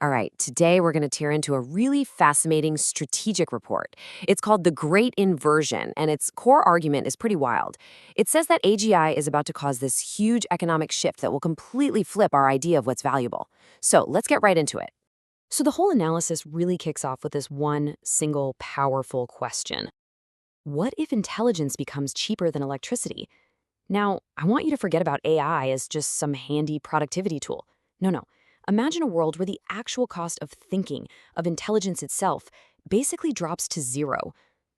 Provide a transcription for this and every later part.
All right, today we're going to tear into a really fascinating strategic report. It's called the Great Inversion, and its core argument is pretty wild. It says that AGI is about to cause this huge economic shift that will completely flip our idea of what's valuable. So let's get right into it. So the whole analysis really kicks off with this one single powerful question. What if intelligence becomes cheaper than electricity? Now, I want you to forget about AI as just some handy productivity tool. No. Imagine a world where the actual cost of thinking, of intelligence itself, basically drops to zero.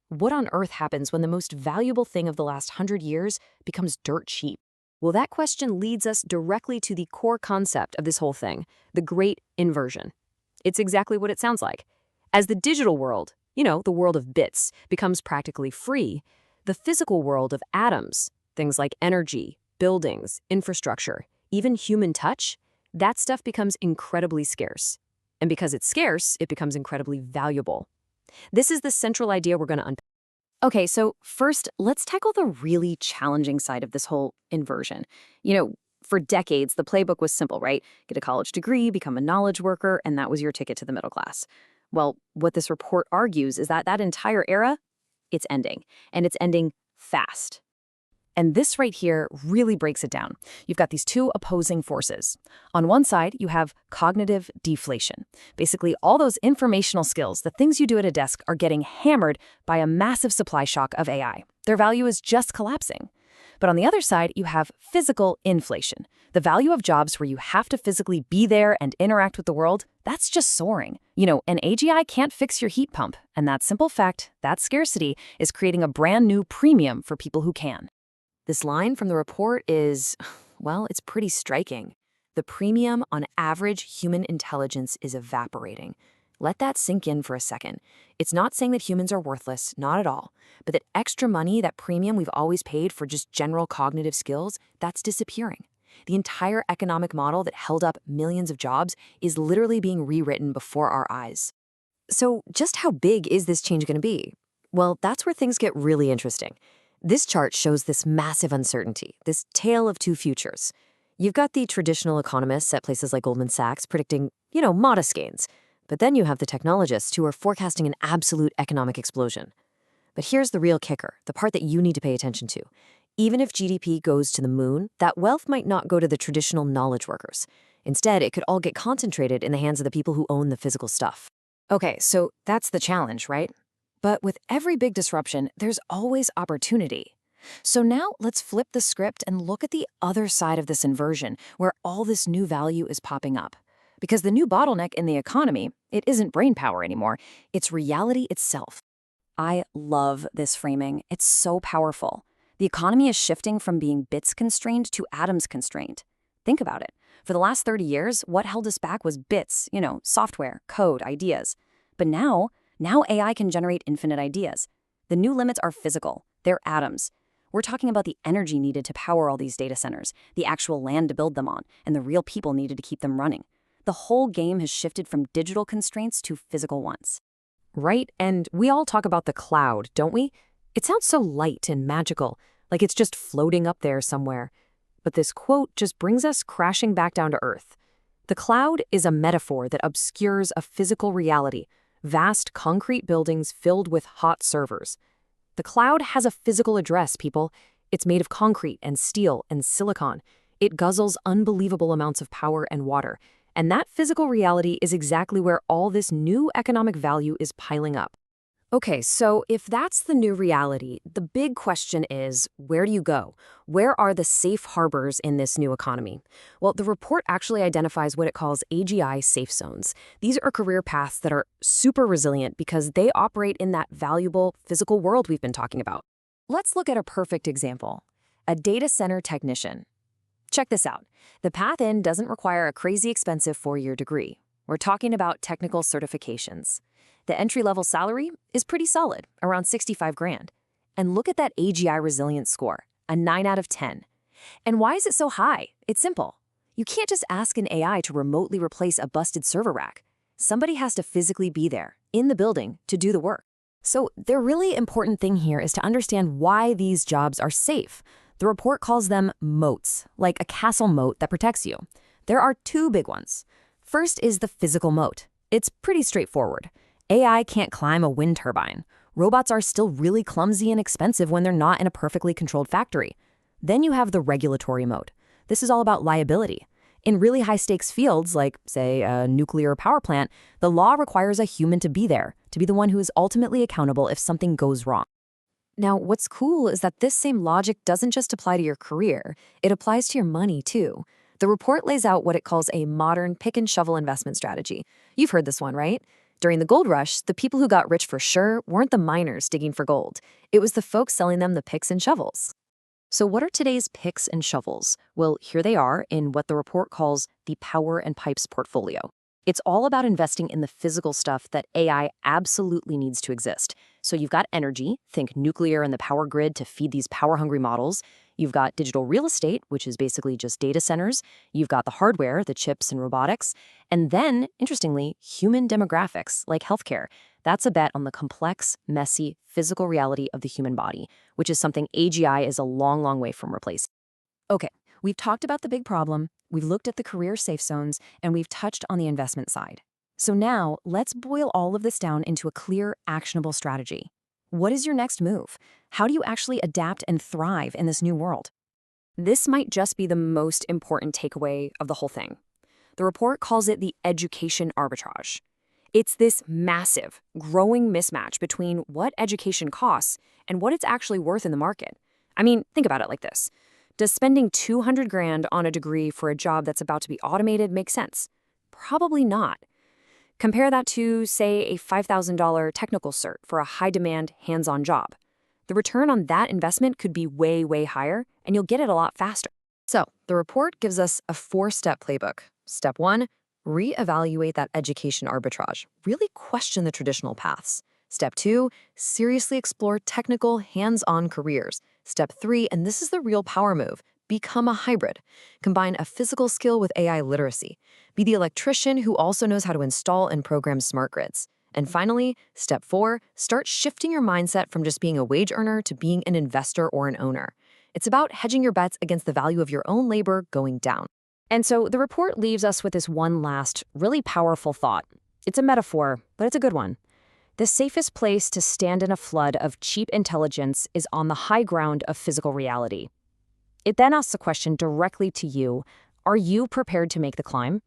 What on earth happens when the most valuable thing of the last 100 years becomes dirt cheap? Well, that question leads us directly to the core concept of this whole thing, the Great Inversion. It's exactly what it sounds like. As the digital world, the world of bits, becomes practically free, the physical world of atoms, things like energy, buildings, infrastructure, even human touch, that stuff becomes incredibly scarce. And because it's scarce, it becomes incredibly valuable. This is the central idea we're going to unpack. Okay, so first, let's tackle the really challenging side of this whole inversion. For decades, the playbook was simple, right? Get a college degree, become a knowledge worker, and that was your ticket to the middle class. Well, what this report argues is that that entire era, it's ending. And it's ending fast. And this right here really breaks it down. You've got these two opposing forces. On one side, you have cognitive deflation. Basically, all those informational skills, the things you do at a desk, are getting hammered by a massive supply shock of AI. Their value is just collapsing. But on the other side, you have physical inflation. The value of jobs where you have to physically be there and interact with the world, that's just soaring. An AGI can't fix your heat pump. And that simple fact, that scarcity, is creating a brand new premium for people who can. This line from the report is, well, it's pretty striking. The premium on average human intelligence is evaporating. Let that sink in for a second. It's not saying that humans are worthless, not at all, but that extra money, that premium we've always paid for just general cognitive skills, that's disappearing. The entire economic model that held up millions of jobs is literally being rewritten before our eyes. So just how big is this change going to be? Well, that's where things get really interesting. This chart shows this massive uncertainty, this tale of two futures. You've got the traditional economists at places like Goldman Sachs predicting, modest gains. But then you have the technologists who are forecasting an absolute economic explosion. But here's the real kicker, the part that you need to pay attention to. Even if GDP goes to the moon, that wealth might not go to the traditional knowledge workers. Instead, it could all get concentrated in the hands of the people who own the physical stuff. Okay, so that's the challenge, right? But with every big disruption, there's always opportunity. So now let's flip the script and look at the other side of this inversion, where all this new value is popping up. Because the new bottleneck in the economy, it isn't brainpower anymore, it's reality itself. I love this framing. It's so powerful. The economy is shifting from being bits constrained to atoms constrained. Think about it. For the last 30 years, what held us back was bits, software, code, ideas. But now AI can generate infinite ideas. The new limits are physical. They're atoms. We're talking about the energy needed to power all these data centers, the actual land to build them on, and the real people needed to keep them running. The whole game has shifted from digital constraints to physical ones. Right, and we all talk about the cloud, don't we? It sounds so light and magical, like it's just floating up there somewhere. But this quote just brings us crashing back down to earth. The cloud is a metaphor that obscures a physical reality, vast concrete buildings filled with hot servers. The cloud has a physical address, people. It's made of concrete and steel and silicon. It guzzles unbelievable amounts of power and water. And that physical reality is exactly where all this new economic value is piling up. Okay, so if that's the new reality, the big question is, where do you go? Where are the safe harbors in this new economy? Well, the report actually identifies what it calls AGI safe zones. These are career paths that are super resilient because they operate in that valuable physical world we've been talking about. Let's look at a perfect example. A data center technician. Check this out. The path in doesn't require a crazy expensive four-year degree. We're talking about technical certifications. The entry-level salary is pretty solid, around 65 grand. And look at that AGI resilience score, a 9 out of 10. And why is it so high? It's simple. You can't just ask an AI to remotely replace a busted server rack. Somebody has to physically be there, in the building, to do the work. So the really important thing here is to understand why these jobs are safe. The report calls them moats, like a castle moat that protects you. There are two big ones. First is the physical moat. It's pretty straightforward. AI can't climb a wind turbine. Robots are still really clumsy and expensive when they're not in a perfectly controlled factory. Then you have the regulatory moat. This is all about liability. In really high-stakes fields, like, say, a nuclear power plant, the law requires a human to be there, to be the one who is ultimately accountable if something goes wrong. Now, what's cool is that this same logic doesn't just apply to your career, it applies to your money too. The report lays out what it calls a modern pick and shovel investment strategy. You've heard this one, right? During the gold rush, the people who got rich for sure weren't the miners digging for gold. It was the folks selling them the picks and shovels. So what are today's picks and shovels? Well, here they are in what the report calls the power and pipes portfolio. It's all about investing in the physical stuff that AI absolutely needs to exist. So you've got energy, think nuclear and the power grid to feed these power-hungry models. You've got digital real estate, which is basically just data centers. You've got the hardware, the chips and robotics. And then, interestingly, human demographics, like healthcare. That's a bet on the complex, messy, physical reality of the human body, which is something AGI is a long, long way from replacing. Okay, we've talked about the big problem, we've looked at the career safe zones, and we've touched on the investment side. So now, let's boil all of this down into a clear, actionable strategy. What is your next move? How do you actually adapt and thrive in this new world? This might just be the most important takeaway of the whole thing. The report calls it the education arbitrage. It's this massive, growing mismatch between what education costs and what it's actually worth in the market. I mean, think about it like this. Does spending 200 grand on a degree for a job that's about to be automated make sense? Probably not. Compare that to, say, a $5,000 technical cert for a high-demand, hands-on job. The return on that investment could be way, way higher, and you'll get it a lot faster. So, the report gives us a 4-step playbook. Step 1, reevaluate that education arbitrage. Really question the traditional paths. Step 2, seriously explore technical, hands-on careers. Step 3, and this is the real power move, become a hybrid. Combine a physical skill with AI literacy. Be the electrician who also knows how to install and program smart grids. And finally, step 4, start shifting your mindset from just being a wage earner to being an investor or an owner. It's about hedging your bets against the value of your own labor going down. And so the report leaves us with this one last, really powerful thought. It's a metaphor, but it's a good one. The safest place to stand in a flood of cheap intelligence is on the high ground of physical reality. It then asks the question directly to you, are you prepared to make the climb?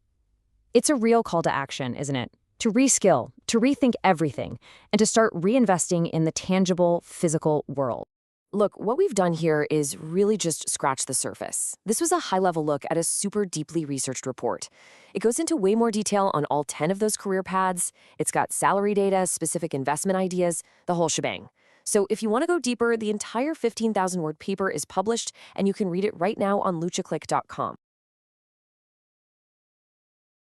It's a real call to action, isn't it? To reskill, to rethink everything, and to start reinvesting in the tangible, physical world. Look, what we've done here is really just scratch the surface. This was a high-level look at a super deeply researched report. It goes into way more detail on all 10 of those career paths. It's got salary data, specific investment ideas, the whole shebang. So if you want to go deeper, the entire 15,000-word paper is published, and you can read it right now on luchaclick.com.